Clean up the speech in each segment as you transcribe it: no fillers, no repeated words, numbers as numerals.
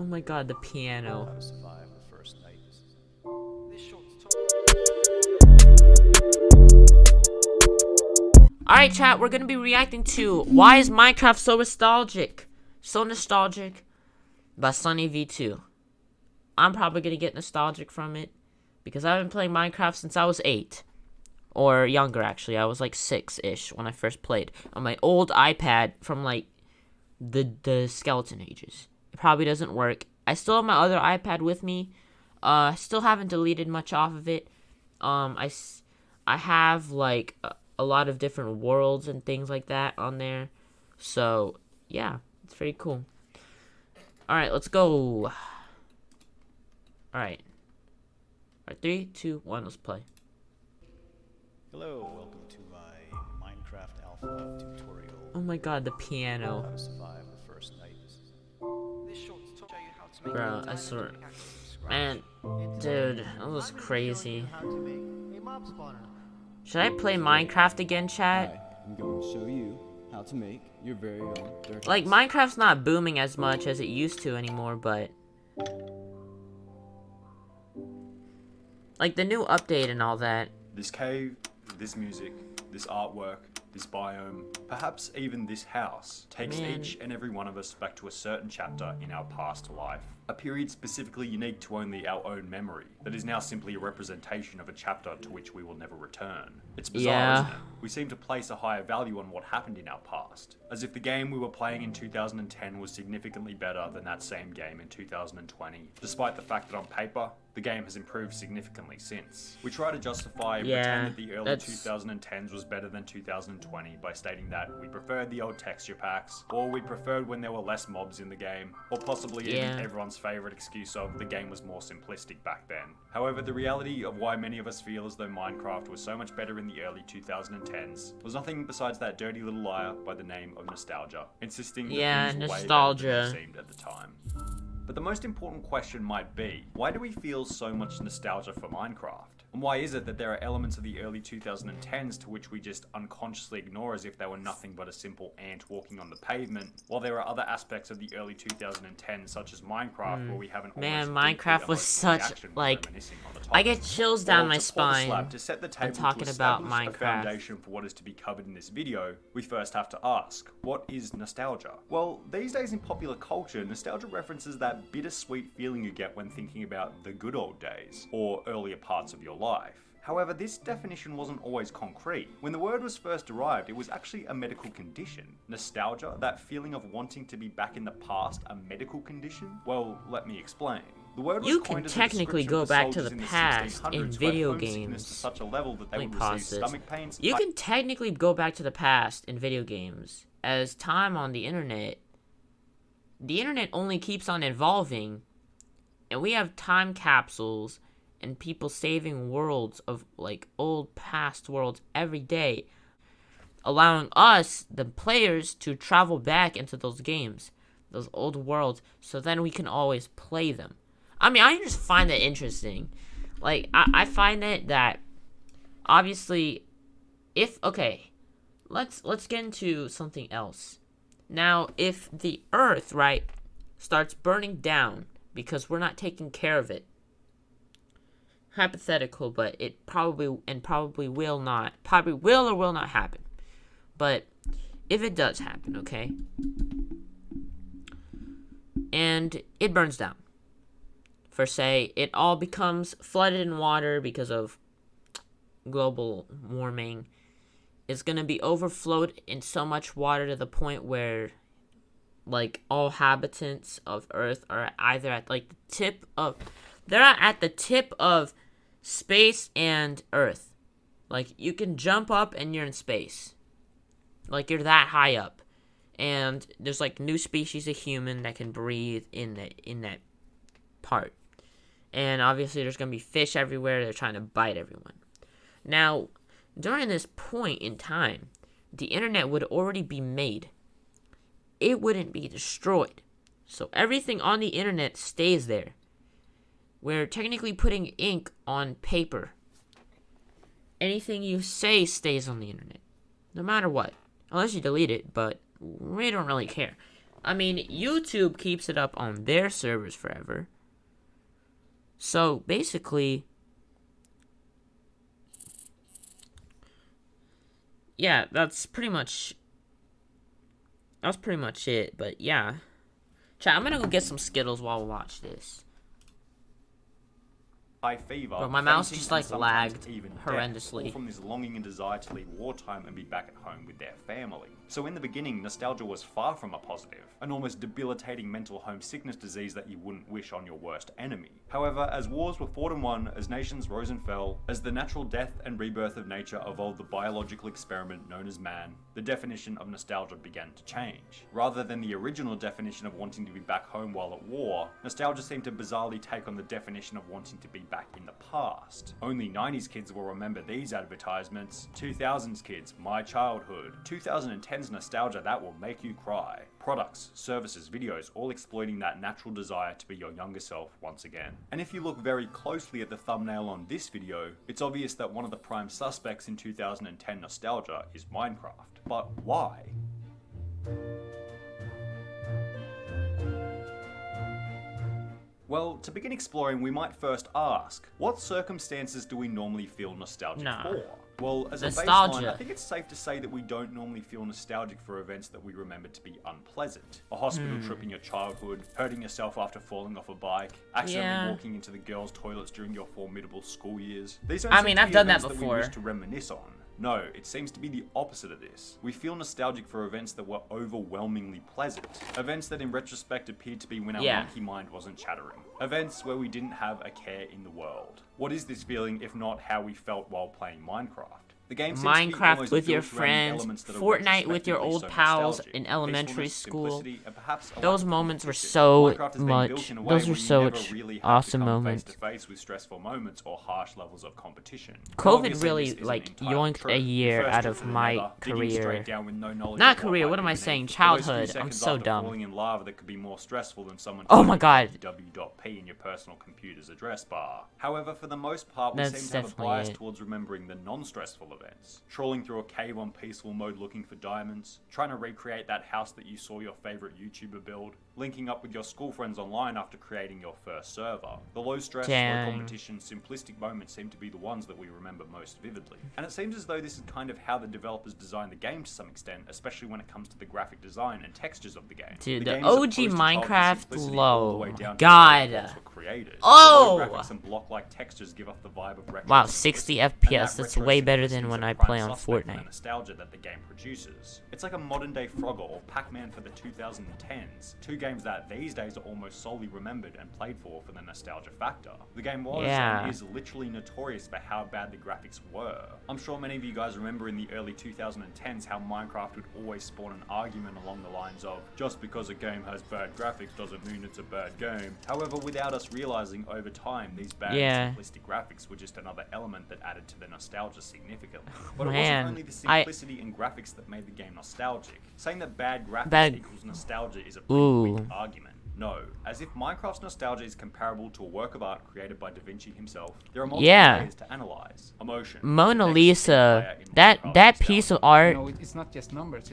Oh my god, the piano. How to survive the first night. Alright, chat, we're gonna be reacting to Why is Minecraft so nostalgic? So nostalgic by Sunny V2. I'm probably gonna get nostalgic from it because I've been playing Minecraft since I was 8. Or younger, actually. I was like 6-ish when I first played on my old iPad from like the skeleton ages. It probably doesn't work. I still have my other iPad with me. Still haven't deleted much off of it. I have like a lot of different worlds and things like that on there. So yeah, it's pretty cool. All right, let's go. All right. All right, 3, 2, 1. Let's play. Hello, welcome to my Minecraft Alpha tutorial. Oh my god, the piano. How to survive the first night. Bro, I swear. Man, dude, that was crazy. Should I play Minecraft again, chat? Hi, I'm going to show you how to make your very own dirt Like, house. Minecraft's not booming as much as it used to anymore, but... like, the new update and all that. This cave, this music, this artwork, this biome, perhaps even this house, takes each and every one of us back to a certain chapter in our past life. A period specifically unique to only our own memory, that is now simply a representation of a chapter to which we will never return. It's bizarre, isn't it? We seem to place a higher value on what happened in our past, as if the game we were playing in 2010 was significantly better than that same game in 2020, despite the fact that on paper, the game has improved significantly since. We try to justify and pretend that the early 2010s was better than 2020 by stating that we preferred the old texture packs, or we preferred when there were less mobs in the game, or possibly even everyone's favourite excuse of the game was more simplistic back then. However, the reality of why many of us feel as though Minecraft was so much better in the early 2010s was nothing besides that dirty little liar by the name of nostalgia, insisting that things were way better than they seemed at the time. But the most important question might be, why do we feel so much nostalgia for Minecraft? And why is it that there are elements of the early 2010s to which we just unconsciously ignore as if they were nothing but a simple ant walking on the pavement, while there are other aspects of the early 2010s such as Minecraft where we haven't Minecraft was such, like, I get chills down my spine to set the table talking about Minecraft. A foundation for what is to be covered in this video, we first have to ask, what is nostalgia? Well, these days in popular culture, nostalgia references that bittersweet feeling you get when thinking about the good old days, or earlier parts of your life. However, this definition wasn't always concrete. When the word was first derived, it was actually a medical condition. Nostalgia, that feeling of wanting to be back in the past, a medical condition? Well, let me explain. The word was you can technically go back to the past in video games. To such a level that they would receive stomach pains. You can technically go back to the past in video games. As time on the internet only keeps on evolving, and we have time capsules and people saving worlds of, like, old past worlds every day, allowing us, the players, to travel back into those games, those old worlds, so then we can always play them. I mean, I just find that interesting. Like, I find it that, obviously, let's get into something else. Now, if the Earth, right, starts burning down because we're not taking care of it, hypothetical, but it probably will or will not happen. But if it does happen, okay, and it burns down, for say it all becomes flooded in water because of global warming, it's gonna be overflowed in so much water to the point where, like, all habitants of Earth are either at, like, they're at the tip of space and Earth. Like, you can jump up and you're in space. Like, you're that high up. And there's, like, new species of human that can breathe in that part. And obviously there's gonna be fish everywhere. They're trying to bite everyone. Now, during this point in time, the internet would already be made. It wouldn't be destroyed. So everything on the internet stays there. We're technically putting ink on paper. Anything you say stays on the internet, no matter what. Unless you delete it, but we don't really care. I mean, YouTube keeps it up on their servers forever. So basically, yeah, that's pretty much it. But yeah, chat, I'm gonna go get some Skittles while we watch this. High fever, But my mouse fainting, just and like sometimes lagged even death, horrendously. all from this longing and desire to leave wartime and be back at home with their family. So in the beginning, nostalgia was far from a positive, an almost debilitating mental homesickness disease that you wouldn't wish on your worst enemy. However, as wars were fought and won, as nations rose and fell, as the natural death and rebirth of nature evolved the biological experiment known as man, the definition of nostalgia began to change. Rather than the original definition of wanting to be back home while at war, nostalgia seemed to bizarrely take on the definition of wanting to be back in the past. Only 90s kids will remember these advertisements. 2000s kids, my childhood. 2010s nostalgia that will make you cry. Products, services, videos, all exploiting that natural desire to be your younger self once again. And if you look very closely at the thumbnail on this video, it's obvious that one of the prime suspects in 2010 nostalgia is Minecraft. But why? Well, to begin exploring, we might first ask, what circumstances do we normally feel nostalgic for? Well, as a baseline, I think it's safe to say that we don't normally feel nostalgic for events that we remember to be unpleasant. A hospital trip in your childhood, hurting yourself after falling off a bike, accidentally walking into the girls' toilets during your formidable school years. These don't seem to be events that we wish to reminisce on. No, it seems to be the opposite of this. We feel nostalgic for events that were overwhelmingly pleasant. Events that in retrospect appeared to be when our monkey mind wasn't chattering. Events where we didn't have a care in the world. What is this feeling if not how we felt while playing Minecraft? The game seems Minecraft to be with your friends, Fortnite with your old pals in elementary school. Those moments were so much. Those were such awesome moments. Face with stressful moments or harsh levels of competition. COVID really like yoinked a year out of my career. Not career. What am I saying? Childhood. I'm so dumb. Falling in lava that could be more stressful than someone. Oh my god. W.P in your personal computer's address bar. However, for the most part, we seem to have a bias towards remembering the non-stressful events. Trawling through a cave on peaceful mode looking for diamonds, trying to recreate that house that you saw your favorite YouTuber build, linking up with your school friends online after creating your first server. The low stress, low competition, simplistic moments seem to be the ones that we remember most vividly. And it seems as though this is kind of how the developers designed the game to some extent, especially when it comes to the graphic design and textures of the game. Dude, the OG Minecraft low. God. And block-like textures give off the vibe of wow, 60 FPS. That's way better than when I play on Fortnite. The nostalgia that the game produces. It's like a modern-day Frogger or Pac-Man for the 2010s. Two games that these days are almost solely remembered and played for the nostalgia factor. The game was and is literally notorious for how bad the graphics were. I'm sure many of you guys remember in the early 2010s how Minecraft would always spawn an argument along the lines of, just because a game has bad graphics doesn't mean it's a bad game. However, without us realizing over time, these bad simplistic graphics were just another element that added to the nostalgia significantly. But it wasn't only the simplicity in graphics that made the game nostalgic. Saying that bad graphics equals nostalgia is a pretty weak argument. No, as if Minecraft's nostalgia is comparable to a work of art created by Da Vinci himself, there are multiple ways to analyze emotion. Mona Lisa, that piece of art. You know, it's not just numbers.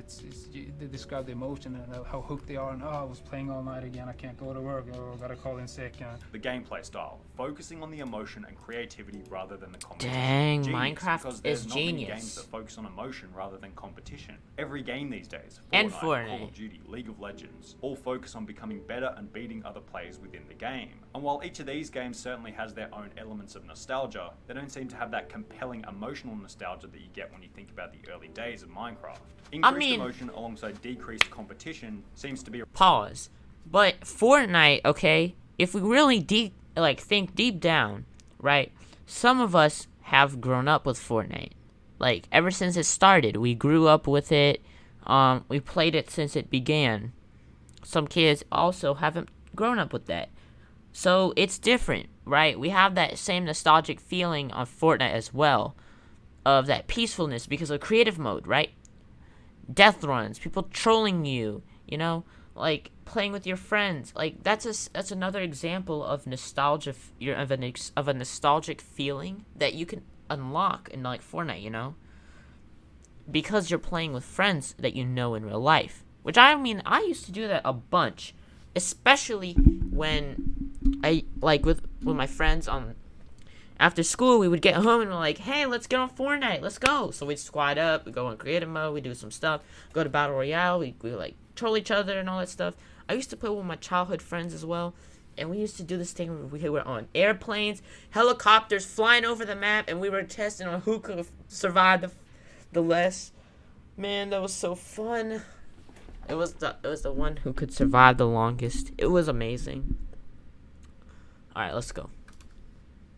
They describe the emotion and how hooked they are. And I was playing all night again. I can't go to work. Or gotta call in sick. The gameplay style, focusing on the emotion and creativity rather than the competition. Dang, Minecraft is genius. Many games that focus on emotion rather than competition. Every game these days, Fortnite, Call of Duty, League of Legends, all focus on becoming better and beating other players within the game. And while each of these games certainly has their own elements of nostalgia, they don't seem to have that compelling emotional nostalgia that you get when you think about the early days of Minecraft. Increased emotion alongside decreased competition seems to be pause. But Fortnite, okay, if we really think deep down, right? Some of us have grown up with Fortnite. Like ever since it started, we grew up with it. We played it since it began. Some kids also haven't grown up with that. So it's different, right? We have that same nostalgic feeling on Fortnite as well, of that peacefulness because of creative mode, right? Death runs, people trolling you, you know, like playing with your friends. Like that's another example of nostalgia, of a nostalgic feeling that you can unlock in like Fortnite, you know, because you're playing with friends that you know in real life, Which I mean, I used to do that a bunch, especially when I like with my friends after school. We would get home and we're like, hey, let's get on Fortnite, let's go. So we'd squad up, we go in creative mode, we do some stuff, go to battle royale, we like troll each other and all that stuff. I used to play with my childhood friends as well, and we used to do this thing where we were on airplanes, helicopters flying over the map, and we were testing on who could survive the less. Man, that was so fun. It was the one who could survive the longest. It was amazing. All right, let's go.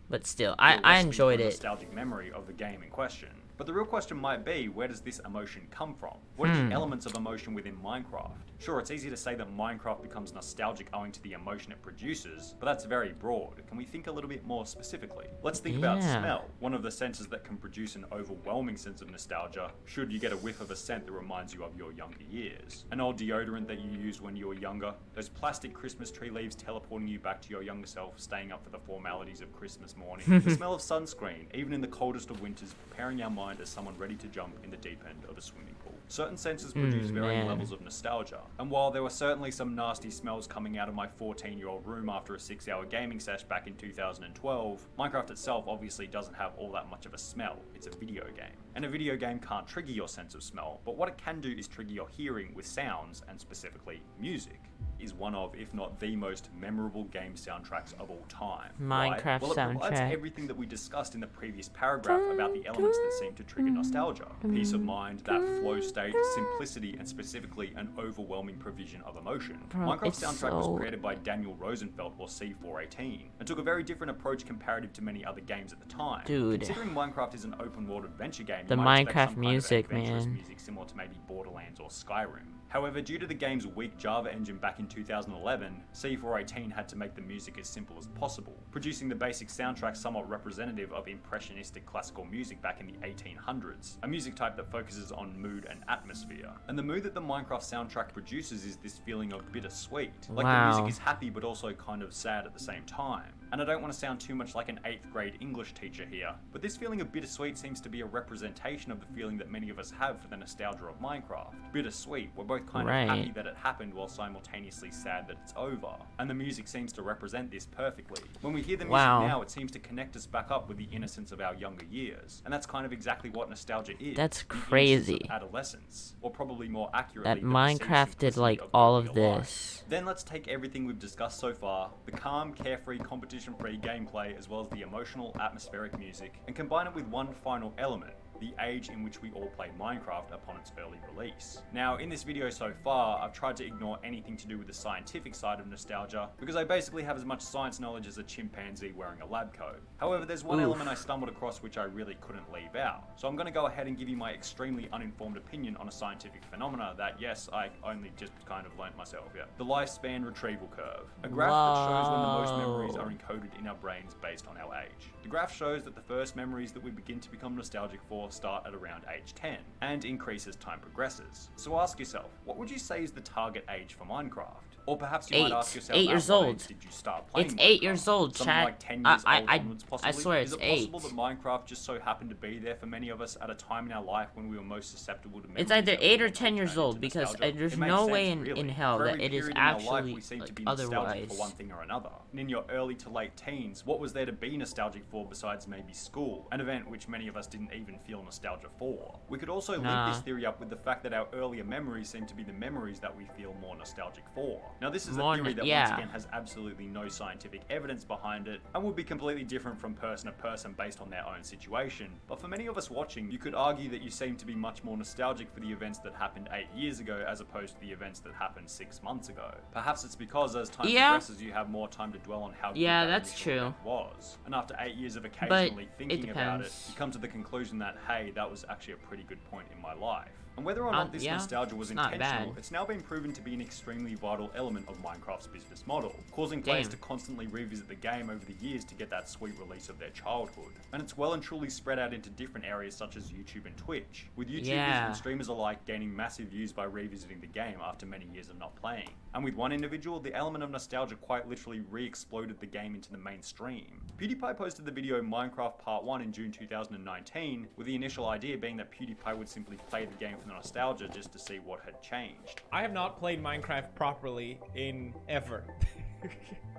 But still, I enjoyed it. Nostalgic memory of the game in question. But the real question might be, where does this emotion come from? What are the elements of emotion within Minecraft? Sure, it's easy to say that Minecraft becomes nostalgic owing to the emotion it produces, but that's very broad. Can we think a little bit more specifically? Let's think about smell, one of the senses that can produce an overwhelming sense of nostalgia, should you get a whiff of a scent that reminds you of your younger years. An old deodorant that you used when you were younger, those plastic Christmas tree leaves teleporting you back to your younger self, staying up for the formalities of Christmas morning. The smell of sunscreen, even in the coldest of winters, preparing our mind as someone ready to jump in the deep end of a swimming pool. Certain senses produce varying levels of nostalgia, and while there were certainly some nasty smells coming out of my 14-year-old room after a 6-hour gaming sesh back in 2012, Minecraft itself obviously doesn't have all that much of a smell. It's a video game. And a video game can't trigger your sense of smell, but what it can do is trigger your hearing with sounds, and specifically music. Is one of, if not the most memorable game soundtracks of all time. Minecraft Well, it provides soundtrack. everything that we discussed in the previous paragraph about the elements that seem to trigger nostalgia. Peace of mind, that flow state, simplicity, and specifically an overwhelming provision of emotion. Minecraft's soundtrack was created by Daniel Rosenfeld, or C418, and took a very different approach comparative to many other games at the time. Dude. Considering Minecraft is an open world adventure game, The you might expect Minecraft some music, kind of adventurous man. music similar to maybe Borderlands or Skyrim. However, due to the game's weak Java engine back in 2011, C418 had to make the music as simple as possible, producing the basic soundtrack somewhat representative of impressionistic classical music back in the 1800s, a music type that focuses on mood and atmosphere. And the mood that the Minecraft soundtrack produces is this feeling of bittersweet. Like the music is happy but also kind of sad at the same time. And I don't want to sound too much like an 8th grade English teacher here, but this feeling of bittersweet seems to be a representation of the feeling that many of us have for the nostalgia of Minecraft. Bittersweet, we're both kind of happy that it happened while simultaneously sad that it's over. And the music seems to represent this perfectly. When we hear the music now, it seems to connect us back up with the innocence of our younger years. And that's kind of exactly what nostalgia is. That's the crazy. innocence of adolescence. Or probably more accurately, That the Minecraft did like of all earlier of life. this. Then let's take everything we've discussed so far, the calm, carefree, competition-free gameplay as well as the emotional, atmospheric music, and combine it with one final element, the age in which we all played Minecraft upon its early release. Now, in this video so far, I've tried to ignore anything to do with the scientific side of nostalgia, because I basically have as much science knowledge as a chimpanzee wearing a lab coat. However, there's one element I stumbled across which I really couldn't leave out. So I'm going to go ahead and give you my extremely uninformed opinion on a scientific phenomena that, yes, I only just kind of learnt myself, the lifespan retrieval curve. A graph that shows when the most memories are encoded in our brains based on our age. The graph shows that the first memories that we begin to become nostalgic for start at around age 10, and increase as time progresses. So ask yourself, what would you say is the target age for Minecraft? Or perhaps you might ask yourself, 8 years at what old. age did you start playing It's Minecraft? 8 years old, Something chat. like 10 years old I onwards, possibly? I swear it's Is it 8. possible that Minecraft just so happened to be there for many of us at a time in our life when we were most susceptible to memories? It's either that 8 we or 10 years turned old, into because nostalgia? there's It makes no sense, way really. in hell For that every it is period in our life, actually we seem to like, be nostalgic otherwise. for one thing or another. And in your early to late teens, what was there to be nostalgic for besides maybe school? An event which many of us didn't even feel nostalgia for. We could also link this theory up with the fact that our earlier memories seem to be the memories that we feel more nostalgic for. Now this is a theory that once again has absolutely no scientific evidence behind it, and would be completely different from person to person based on their own situation. But for many of us watching, you could argue that you seem to be much more nostalgic for the events that happened 8 years ago as opposed to the events that happened 6 months ago. Perhaps it's because as time progresses you have more time to dwell on how good that that's initial true. event was. And after 8 years of occasionally thinking about it, depends. you come to the conclusion that, hey, that was actually a pretty good point in my life. And whether or not this nostalgia was intentional, it's now been proven to be an extremely vital element of Minecraft's business model, causing players to constantly revisit the game over the years to get that sweet release of their childhood. And it's well and truly spread out into different areas such as YouTube and Twitch, with YouTubers and streamers alike gaining massive views by revisiting the game after many years of not playing. And with one individual, the element of nostalgia quite literally re-exploded the game into the mainstream. PewDiePie posted the video Minecraft Part 1 in June 2019, with the initial idea being that PewDiePie would simply play the game from Nostalgia just to see what had changed. I have not played Minecraft properly in ever.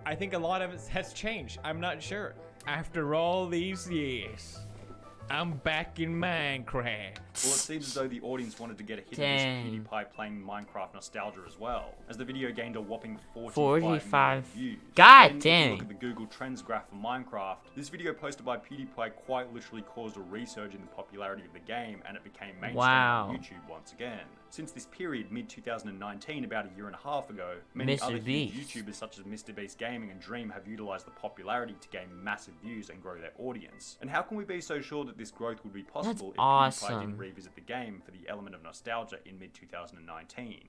I think a lot of it has changed. I'm not sure. After all these years, I'm back in Minecraft. Well, it seems as though the audience wanted to get a hit Dang. of this PewDiePie playing Minecraft Nostalgia as well, as the video gained a whopping 45 45. million views. God And dang. If you look at the Google Trends graph for Minecraft, this video posted by PewDiePie quite literally caused a resurge in the popularity of the game, and it became mainstream Wow. on YouTube once again. Since this period, mid-2019, about a year and a half ago, many Mr. other huge Beast. YouTubers such as Mr. Beast Gaming and Dream have utilized the popularity to gain massive views and grow their audience. And how can we be so sure that this growth would be possible if PewDiePie awesome. didn't revisit the game for the element of nostalgia in mid-2019?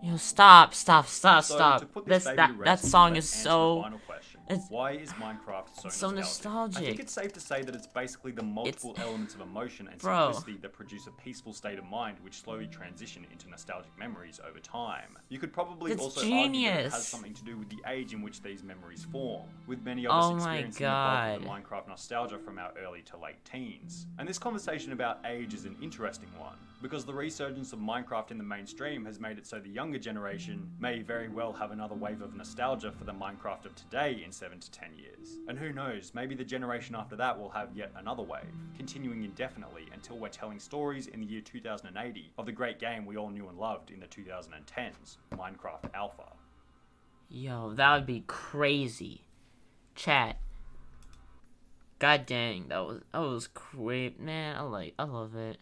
Yo, stop. So, to put this baby to That rest, song let's is answer the so... final question. it's- Why is Minecraft so it's so nostalgic? I think nostalgic. it's safe to say that it's basically the multiple elements of emotion and Bro. simplicity that produce a peaceful state of mind which slowly transition into nostalgic memories over time. You could probably That's also argue that it genius. has something to do with the age in which these memories form, with many of us Oh my experiencing the bulk of the God. Minecraft nostalgia from our early to late teens. And this conversation about age is an interesting one, because the resurgence of Minecraft in the mainstream has made it so the younger generation may very well have another wave of nostalgia for the Minecraft of today in 7 to 10 years. And who knows, maybe the generation after that will have yet another wave, continuing indefinitely until we're telling stories in the year 2080 of the great game we all knew and loved in the 2010s, Minecraft Alpha. Yo, that would be crazy. Chat. God dang, that was great, man. I love it.